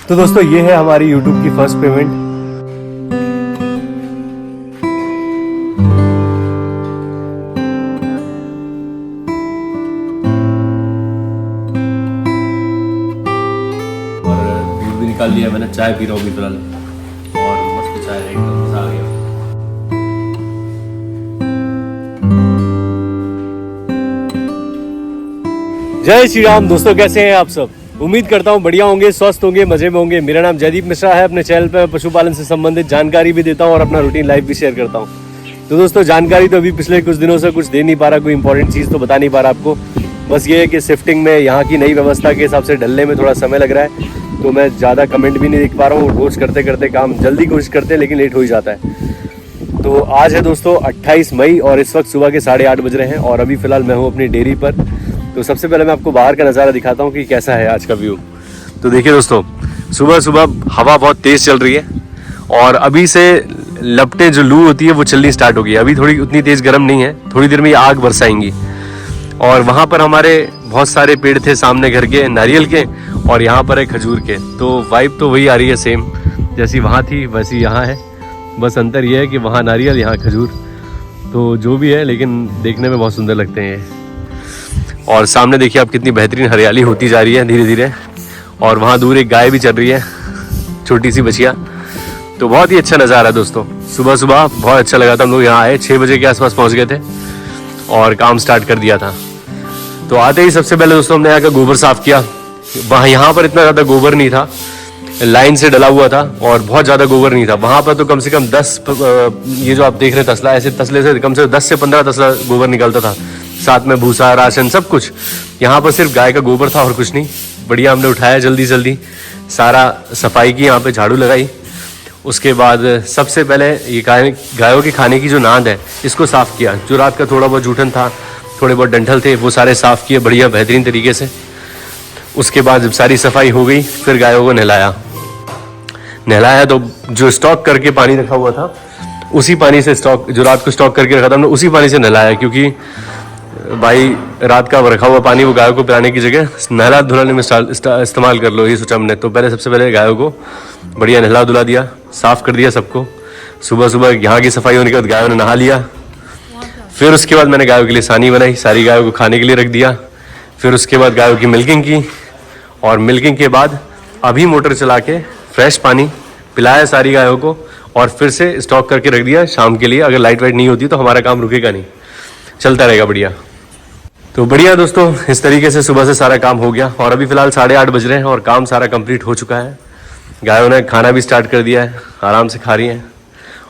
तो दोस्तों ये है हमारी YouTube की फर्स्ट पेमेंट। और दूध भी निकाल लिया मैंने, चाय पी रहा हूँ अभी फिलहाल, और मस्त चाय है, एकदम मजा आ गया। जय श्री राम दोस्तों, कैसे हैं आप सब? उम्मीद करता हूँ बढ़िया होंगे, स्वस्थ होंगे, मजे में होंगे। मेरा नाम जयदीप मिश्रा है। अपने चैनल पर पशुपालन से संबंधित जानकारी भी देता हूँ और अपना रूटीन लाइफ भी शेयर करता हूँ। तो दोस्तों जानकारी तो अभी पिछले कुछ दिनों से कुछ दे नहीं पा रहा, कोई इंपॉर्टेंट चीज़ तो बता नहीं पा रहा आपको। बस ये है कि शिफ्टिंग में यहाँ की नई व्यवस्था के हिसाब से ढलने में थोड़ा समय लग रहा है, तो मैं ज़्यादा कमेंट भी नहीं देख पा रहा हूँ। रोज़ करते करते काम जल्दी कोशिश करते हैं लेकिन लेट हो ही जाता है। तो आज है दोस्तों 28 मई और इस वक्त सुबह के 8:30 बज रहे हैं और अभी फ़िलहाल मैं हूँ अपनी डेयरी पर। तो सबसे पहले मैं आपको बाहर का नज़ारा दिखाता हूँ कि कैसा है आज का व्यू। तो देखिए दोस्तों, सुबह सुबह हवा बहुत तेज़ चल रही है और अभी से लपटें जो लू होती है वो चलनी स्टार्ट हो गई है। अभी थोड़ी उतनी तेज़ गर्म नहीं है, थोड़ी देर में ये आग बरसाएंगी। और वहाँ पर हमारे बहुत सारे पेड़ थे सामने घर के, नारियल के, और यहाँ पर है खजूर के। तो वाइब तो वही आ रही है, सेम जैसी वहाँ थी वैसी यहाँ है। बस अंतर ये है कि वहाँ नारियल, यहाँ खजूर। तो जो भी है, लेकिन देखने में बहुत सुंदर लगते हैं ये। और सामने देखिए आप कितनी बेहतरीन हरियाली होती जा रही है धीरे धीरे। और वहाँ दूर एक गाय भी चल रही है, छोटी सी बछिया। तो बहुत ही अच्छा नज़ारा है दोस्तों। सुबह सुबह बहुत अच्छा लगा था। हम लोग यहाँ आए 6 बजे के आसपास पहुँच गए थे और काम स्टार्ट कर दिया था। तो आते ही सबसे पहले दोस्तों हमने यहाँ का गोबर साफ़ किया। यहाँ पर इतना ज़्यादा गोबर नहीं था, लाइन से डला हुआ था और बहुत ज़्यादा गोबर नहीं था। वहाँ पर तो कम से कम 10, ये जो आप देख रहे हैं तसला, ऐसे तसले से कम से कम 10 से 15 तसला गोबर निकलता था, साथ में भूसा, राशन, सब कुछ। यहाँ पर सिर्फ गाय का गोबर था और कुछ नहीं। बढ़िया हमने उठाया जल्दी जल्दी, सारा सफाई की, यहाँ पे झाड़ू लगाई। उसके बाद सबसे पहले ये गायों के खाने की जो नाद है इसको साफ़ किया। जो रात का थोड़ा बहुत जूठन था, थोड़े बहुत डंठल थे, वो सारे साफ़ किए बढ़िया बेहतरीन तरीके से। उसके बाद जब सारी सफाई हो गई फिर गायों को नहलाया तो जो स्टॉक करके पानी रखा हुआ था उसी पानी से, स्टॉक जो रात को स्टॉक करके रखा था हमने, उसी पानी से नहलाया। क्योंकि भाई रात का रखा हुआ पानी वो गायों को पिलाने की जगह नहला धुलाने में इस्तेमाल कर लो, ये सोचा हमने। तो पहले सबसे पहले गायों को बढ़िया नहला धुला दिया, साफ़ कर दिया सबको। सुबह सुबह यहाँ की सफाई होने के बाद गायों ने नहा लिया। फिर उसके बाद मैंने गायों के लिए सानी बनाई, सारी गायों को खाने के लिए रख दिया। फिर उसके बाद गायों की मिल्किंग की और मिल्किंग के बाद अभी मोटर चला के फ्रेश पानी पिलाया सारी गायों को और फिर से स्टॉक करके रख दिया शाम के लिए। अगर लाइट वाइट नहीं होती तो हमारा काम रुकेगा नहीं, चलता रहेगा बढ़िया। तो बढ़िया दोस्तों, इस तरीके से सुबह से सारा काम हो गया और अभी फ़िलहाल 8:30 बज रहे हैं और काम सारा कंप्लीट हो चुका है। गायों ने खाना भी स्टार्ट कर दिया है, आराम से खा रही हैं।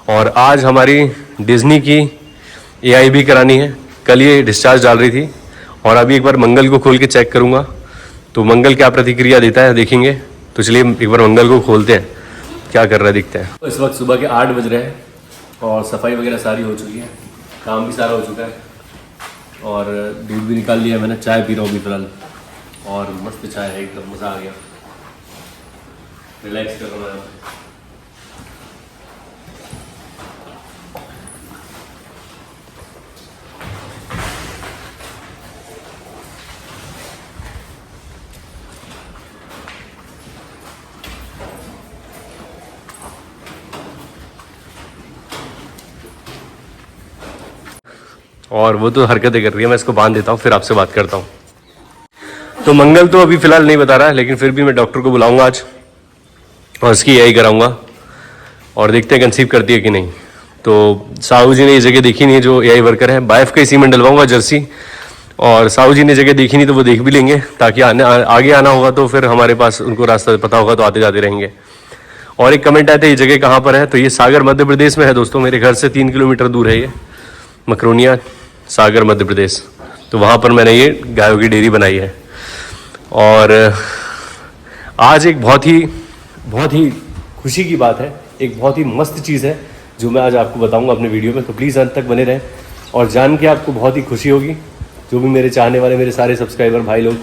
और आज हमारी डिज्नी की AI भी करानी है। कल ये डिस्चार्ज डाल रही थी और अभी एक बार मंगल को खोल के चेक करूँगा, तो मंगल क्या प्रतिक्रिया देता है देखेंगे। तो चलिए एक बार मंगल को खोलते हैं, क्या कर रहा है दिखते हैं। इस वक्त सुबह के 8 बज रहे हैं और सफाई वगैरह सारी हो चुकी है, काम भी सारा हो चुका है और दूध भी निकाल लिया मैंने, चाय पी रहा हूँ अभी फिलहाल, और मस्त चाय है, एकदम मज़ा आ गया। रिलैक्स कर रहा हूँ। और वो तो हरकतें कर रही है, मैं इसको बांध देता हूँ फिर आपसे बात करता हूँ। तो मंगल तो अभी फ़िलहाल नहीं बता रहा है, लेकिन फिर भी मैं डॉक्टर को बुलाऊंगा आज और इसकी AI कराऊंगा और देखते हैं कंसीव करती है कि नहीं। तो साहू जी ने ये जगह देखी नहीं है, जो AI वर्कर है, बाइफ का सीमेंट डलवाऊंगा जर्सी। और साहू जी ने जगह देखी नहीं तो वो देख भी लेंगे, ताकि आगे आना होगा तो फिर हमारे पास उनको रास्ता पता होगा तो आते जाते रहेंगे। और एक कमेंट आया था ये जगह कहाँ पर है, तो ये सागर मध्य प्रदेश में है दोस्तों। मेरे घर से 3 किलोमीटर दूर है ये, मकरोनिया, सागर मध्य प्रदेश। तो वहाँ पर मैंने ये गायों की डेयरी बनाई है। और आज एक बहुत ही खुशी की बात है, एक बहुत ही मस्त चीज़ है जो मैं आज आपको बताऊंगा अपने वीडियो में। तो प्लीज़ अंत तक बने रहें और जान के आपको बहुत ही खुशी होगी। जो भी मेरे चाहने वाले, मेरे सारे सब्सक्राइबर भाई लोग,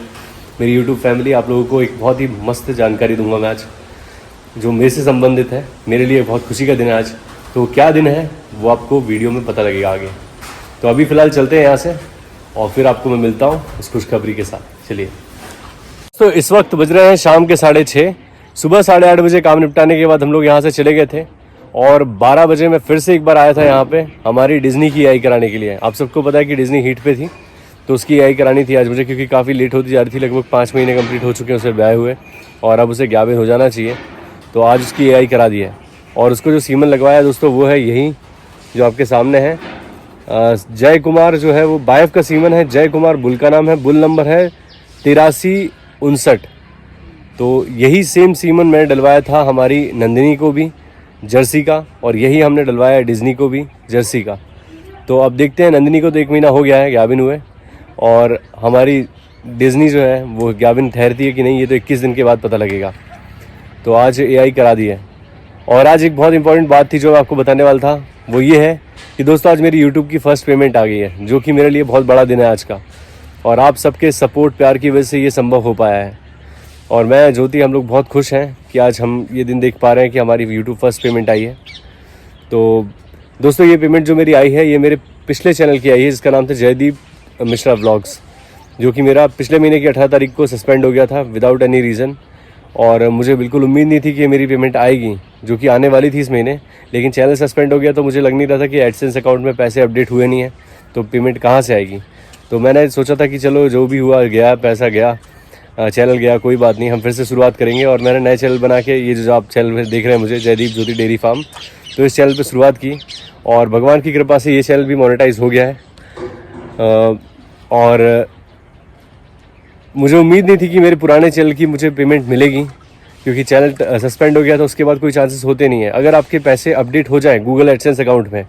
मेरी यूट्यूब फैमिली, आप लोगों को एक बहुत ही मस्त जानकारी दूंगा मैं आज, जो मेरे से संबंधित है। मेरे लिए बहुत खुशी का दिन है आज। तो क्या दिन है वो आपको वीडियो में पता लगेगा आगे। तो अभी फ़िलहाल चलते हैं यहाँ से और फिर आपको मैं मिलता हूँ इस खुशखबरी के साथ। चलिए। तो इस वक्त बज रहे हैं शाम के 6:30 सुबह 8:30 बजे काम निपटाने के बाद हम लोग यहाँ से चले गए थे और 12 बजे मैं फिर से एक बार आया था यहाँ पे हमारी डिज्नी की AI कराने के लिए। आप सबको पता है कि डिज्नी हीट पे थी, तो उसकी AI करानी थी आज मुझे, क्योंकि काफ़ी लेट होती जा रही थी। लगभग 5 महीने कंप्लीट हो चुके हैं उसे ब्याह हुए और अब उसे गाभिन हो जाना चाहिए, तो आज उसकी AI करा दी है। और उसको जो सीमन लगवाया है दोस्तों वो है यही जो आपके सामने है। जय कुमार जो है वो बायफ का सीमन है, जय कुमार बुल का नाम है, बुल नंबर है 8359। तो यही सेम सीमन मैंने डलवाया था हमारी नंदिनी को भी जर्सी का, और यही हमने डलवाया है डिज्नी को भी जर्सी का। तो अब देखते हैं, नंदिनी को तो 1 महीना हो गया है गाभिन हुए, और हमारी डिज्नी जो है वो गाभिन ठहरती है कि नहीं ये तो 21 दिन के बाद पता लगेगा। तो आज AI करा दी है। और आज एक बहुत इंपॉर्टेंट बात थी जो मैं आपको बताने वाला था, वो ये है कि दोस्तों आज मेरी YouTube की फर्स्ट पेमेंट आ गई है, जो कि मेरे लिए बहुत बड़ा दिन है आज का। और आप सबके सपोर्ट प्यार की वजह से ये संभव हो पाया है। और मैं ज्योति हम लोग बहुत खुश हैं कि आज हम ये दिन देख पा रहे हैं कि हमारी YouTube फर्स्ट पेमेंट आई है। तो दोस्तों ये पेमेंट जो मेरी आई है ये मेरे पिछले चैनल की आई है, जिसका नाम था जयदीप मिश्रा व्लॉग्स, जो कि मेरा पिछले महीने की 18 तारीख को सस्पेंड हो गया था विदाउट एनी रीज़न। और मुझे बिल्कुल उम्मीद नहीं थी कि मेरी पेमेंट आएगी, जो कि आने वाली थी इस महीने, लेकिन चैनल सस्पेंड हो गया तो मुझे लग नहीं रहा था कि एडसेंस अकाउंट में पैसे अपडेट हुए नहीं है, तो पेमेंट कहाँ से आएगी। तो मैंने सोचा था कि चलो जो भी हुआ गया, पैसा गया, चैनल गया, कोई बात नहीं, हम फिर से शुरुआत करेंगे। और मैंने नए चैनल बना के, ये जो आप चैनल देख रहे हैं मुझे, जयदीप ज्योति डेयरी फार्म, तो इस चैनल पे शुरुआत की और भगवान की कृपा से ये चैनल भी मोनेटाइज हो गया है। और मुझे उम्मीद नहीं थी कि मेरे पुराने चैनल की मुझे पेमेंट मिलेगी, क्योंकि चैनल सस्पेंड हो गया था, उसके बाद कोई चांसेस होते नहीं है। अगर आपके पैसे अपडेट हो जाएं गूगल एडसेंस अकाउंट में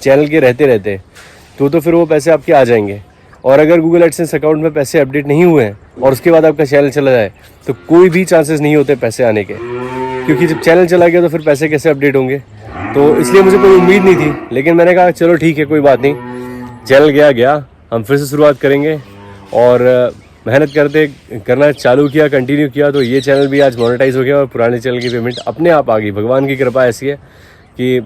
चैनल के रहते रहते, तो फिर वो पैसे आपके आ जाएंगे। और अगर गूगल एडसेंस अकाउंट में पैसे अपडेट नहीं हुए हैं और उसके बाद आपका चैनल चला जाए, तो कोई भी चांसेस नहीं होते पैसे आने के, क्योंकि जब चैनल चला गया तो फिर पैसे कैसे अपडेट होंगे। तो इसलिए मुझे कोई उम्मीद नहीं थी, लेकिन मैंने कहा चलो ठीक है, कोई बात नहीं, चैनल गया, हम फिर से शुरुआत करेंगे। और मेहनत करना चालू किया, कंटिन्यू किया, तो ये चैनल भी आज मोनेटाइज हो गया और पुराने चैनल की पेमेंट अपने आप आ गई। भगवान की कृपा ऐसी है कि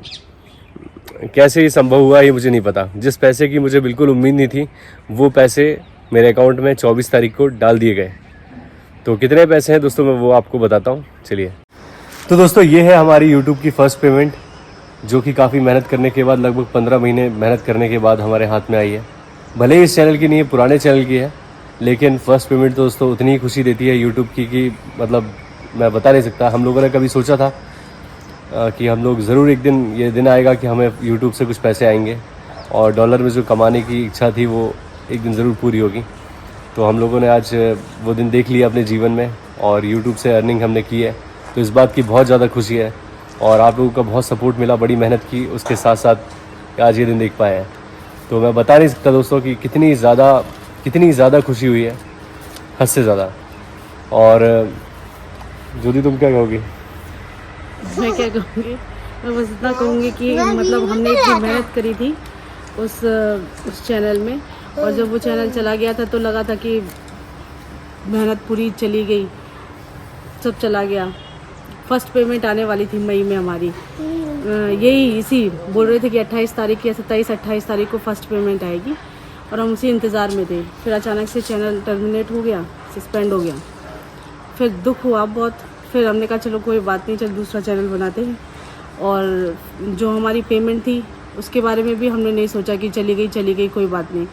कैसे ये संभव हुआ ये मुझे नहीं पता। जिस पैसे की मुझे बिल्कुल उम्मीद नहीं थी, वो पैसे मेरे अकाउंट में 24 तारीख को डाल दिए गए। तो कितने पैसे हैं दोस्तों मैं वो आपको बताता हूँ, चलिए। तो दोस्तों ये है हमारी YouTube की फ़र्स्ट पेमेंट, जो कि काफ़ी मेहनत करने के बाद, लगभग 15 महीने मेहनत करने के बाद हमारे हाथ में आई है। भले ही इस चैनल की नहीं है, पुराने चैनल की है, लेकिन फ़र्स्ट पेमेंट दोस्तों उतनी ही खुशी देती है YouTube की कि मतलब मैं बता नहीं सकता। हम लोगों ने कभी सोचा था कि हम लोग ज़रूर एक दिन ये दिन आएगा कि हमें YouTube से कुछ पैसे आएंगे, और डॉलर में जो कमाने की इच्छा थी वो एक दिन ज़रूर पूरी होगी। तो हम लोगों ने आज वो दिन देख लिया अपने जीवन में, और YouTube से अर्निंग हमने की है, तो इस बात की बहुत ज़्यादा खुशी है। और आप लोगों का बहुत सपोर्ट मिला, बड़ी मेहनत की, उसके साथ साथ आज ये दिन देख पाए हैं। तो मैं बता नहीं सकता दोस्तों कि कितनी ज़्यादा खुशी हुई है, हद से ज़्यादा। और ज्योति तुम क्या कहोगी? मैं क्या कहूँगी, मैं बस इतना कहूँगी कि मतलब हमने इतनी मेहनत करी थी उस चैनल में, और जब वो चैनल चला गया था तो लगा था कि मेहनत पूरी चली गई, सब चला गया। फर्स्ट पेमेंट आने वाली थी मई में हमारी, यही इसी बोल रहे थे कि 28 तारीख या 27-28 तारीख को फर्स्ट पेमेंट आएगी, और हम उसी इंतज़ार में थे। फिर अचानक से चैनल टर्मिनेट हो गया, सस्पेंड हो गया, फिर दुख हुआ बहुत। फिर हमने कहा चलो कोई बात नहीं, चल दूसरा चैनल बनाते हैं। और जो हमारी पेमेंट थी उसके बारे में भी हमने नहीं सोचा कि चली गई कोई बात नहीं,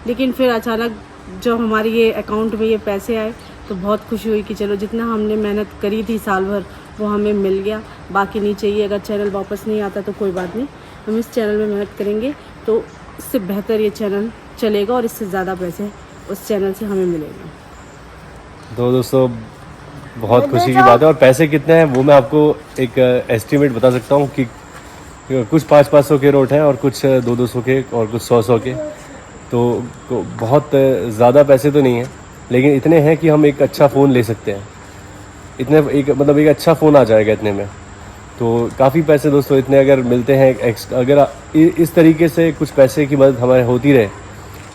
लेकिन फिर अचानक जब हमारी ये अकाउंट में ये पैसे आए तो बहुत खुशी हुई कि चलो जितना हमने मेहनत करी थी साल भर वो हमें मिल गया, बाकी नहीं चाहिए। अगर चैनल वापस नहीं आता तो कोई बात नहीं, हम इस चैनल में मेहनत करेंगे तो इससे बेहतर ये चैनल चलेगा और इससे ज़्यादा पैसे उस चैनल से हमें मिलेगा। तो दोस्तों बहुत खुशी की बात है। और पैसे कितने हैं वो मैं आपको एक एस्टीमेट बता सकता हूँ कि कुछ 500-500 के नोट हैं, और कुछ 200-200 के, और कुछ 100-100 के। तो बहुत ज़्यादा पैसे तो नहीं हैं, लेकिन इतने हैं कि हम एक अच्छा फ़ोन ले सकते हैं। एक अच्छा फ़ोन आ जाएगा इतने में। तो काफ़ी पैसे दोस्तों इतने अगर मिलते हैं, अगर इस तरीके से कुछ पैसे की मदद हमारे होती रहे।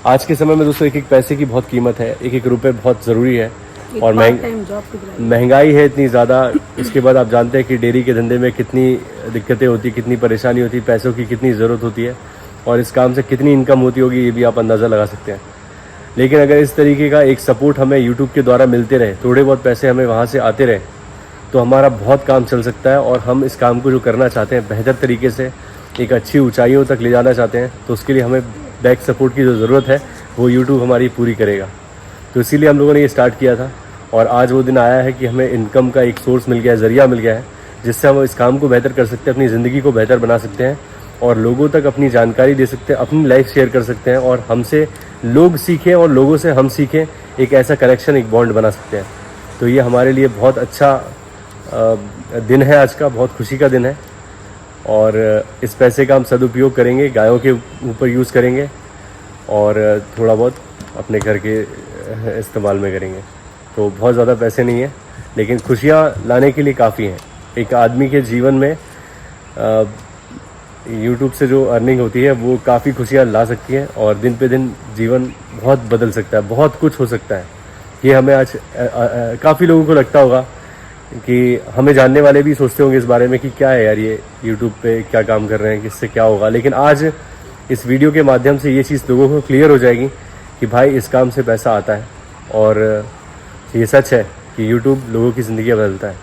आज के समय में दोस्तों एक पैसे की बहुत कीमत है, एक रुपये बहुत ज़रूरी है। और महंगाई है इतनी ज़्यादा। इसके बाद आप जानते हैं कि डेयरी के धंधे में कितनी दिक्कतें होती, कितनी परेशानी होती, पैसों की कितनी ज़रूरत होती है, और इस काम से कितनी इनकम होती होगी ये भी आप अंदाज़ा लगा सकते हैं। लेकिन अगर इस तरीके का एक सपोर्ट हमें YouTube के द्वारा मिलते रहे, थोड़े बहुत पैसे हमें वहाँ से आते रहे, तो हमारा बहुत काम चल सकता है और हम इस काम को जो करना चाहते हैं बेहतर तरीके से एक अच्छी ऊंचाइयों तक ले जाना चाहते हैं, तो उसके लिए हमें बैक सपोर्ट की जो ज़रूरत है वो यूट्यूब हमारी पूरी करेगा। तो इसीलिए हम लोगों ने ये स्टार्ट किया था और आज वो दिन आया है कि हमें इनकम का एक सोर्स मिल गया है, ज़रिया मिल गया है, जिससे हम इस काम को बेहतर कर सकते हैं, अपनी ज़िंदगी को बेहतर बना सकते हैं और लोगों तक अपनी जानकारी दे सकते हैं, अपनी लाइफ शेयर कर सकते हैं और हमसे लोग सीखें और लोगों से हम सीखें, एक ऐसा कनेक्शन, एक बॉन्ड बना सकते हैं। तो ये हमारे लिए बहुत अच्छा दिन है आज का, बहुत खुशी का दिन है और इस पैसे का हम सदुपयोग करेंगे, गायों के ऊपर यूज़ करेंगे और थोड़ा बहुत अपने घर के इस्तेमाल में करेंगे। तो बहुत ज़्यादा पैसे नहीं है लेकिन खुशियाँ लाने के लिए काफ़ी हैं। एक आदमी के जीवन में यूट्यूब से जो अर्निंग होती है वो काफ़ी खुशियाँ ला सकती है और दिन पे दिन जीवन बहुत बदल सकता है, बहुत कुछ हो सकता है। ये हमें आज काफ़ी लोगों को लगता होगा कि हमें जानने वाले भी सोचते होंगे इस बारे में कि क्या है यार ये यूट्यूब पे क्या काम कर रहे हैं, किससे क्या होगा, लेकिन आज इस वीडियो के माध्यम से ये चीज़ लोगों को क्लियर हो जाएगी कि भाई इस काम से पैसा आता है और ये सच है कि यूट्यूब लोगों की ज़िंदगी बदलता है।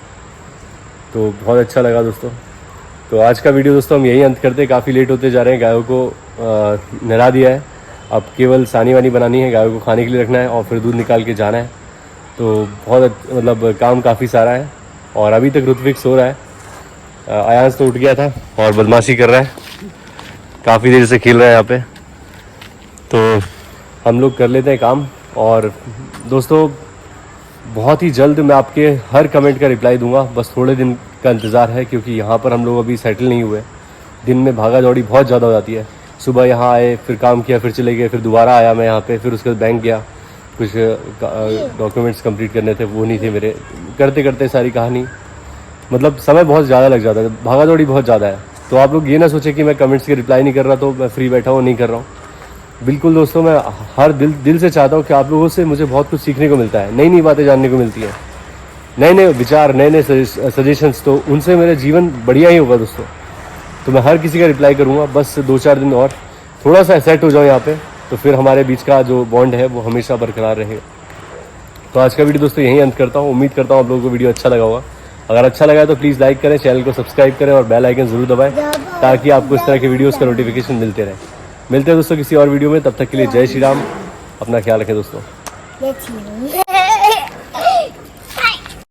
तो बहुत अच्छा लगा दोस्तों। तो आज का वीडियो दोस्तों हम यही अंत करते हैं, काफ़ी लेट होते जा रहे हैं, गायों को नहला दिया है, अब केवल सानी वानी बनानी है, गायों को खाने के लिए रखना है और फिर दूध निकाल के जाना है। तो बहुत मतलब काम काफ़ी सारा है और अभी तक ऋत्विक सो रहा है, आयांश तो उठ गया था और बदमाशी कर रहा है, काफ़ी देर से खेल रहा है यहाँ पे। तो हम लोग कर लेते हैं काम और दोस्तों बहुत ही जल्द मैं आपके हर कमेंट का रिप्लाई दूंगा, बस थोड़े दिन का इंतज़ार है क्योंकि यहाँ पर हम लोग अभी सेटल नहीं हुए। दिन में भागा दौड़ी बहुत ज़्यादा हो जाती है, सुबह यहाँ आए, फिर काम किया, फिर चले गए, फिर दोबारा आया मैं यहाँ पे, फिर उसके बाद बैंक गया, कुछ डॉक्यूमेंट्स कंप्लीट करने थे वो नहीं थे मेरे, करते करते सारी कहानी मतलब समय बहुत ज़्यादा लग जाता है, भागा दौड़ी बहुत ज़्यादा है। तो आप लोग ये ना सोचें कि मैं कमेंट्स के रिप्लाई नहीं कर रहा तो मैं फ्री बैठा हूँ, नहीं कर रहा हूँ। बिल्कुल दोस्तों, मैं हर दिल से चाहता हूँ कि आप लोगों से मुझे बहुत कुछ सीखने को मिलता है, नई नई बातें जानने को मिलती हैं, नए नए विचार, नए नए सजेशंस, तो उनसे मेरा जीवन बढ़िया ही होगा दोस्तों। तो मैं हर किसी का रिप्लाई करूँगा, बस 2-4 दिन और थोड़ा सा सेट हो जाओ यहाँ पे, तो फिर हमारे बीच का जो बॉन्ड है वो हमेशा बरकरार रहेगा। तो आज का वीडियो दोस्तों यहीं अंत करता हूँ। उम्मीद करता हूँ आप लोगों को वीडियो अच्छा लगा होगा। अगर अच्छा लगा है तो प्लीज़ लाइक करें, चैनल को सब्सक्राइब करें और बेल आइकन ज़रूर दबाएं ताकि आपको इस तरह के वीडियोज़ का नोटिफिकेशन मिलते रहे। मिलते हैं दोस्तों किसी और वीडियो में, तब तक के लिए जय श्री राम, अपना ख्याल रखें दोस्तों।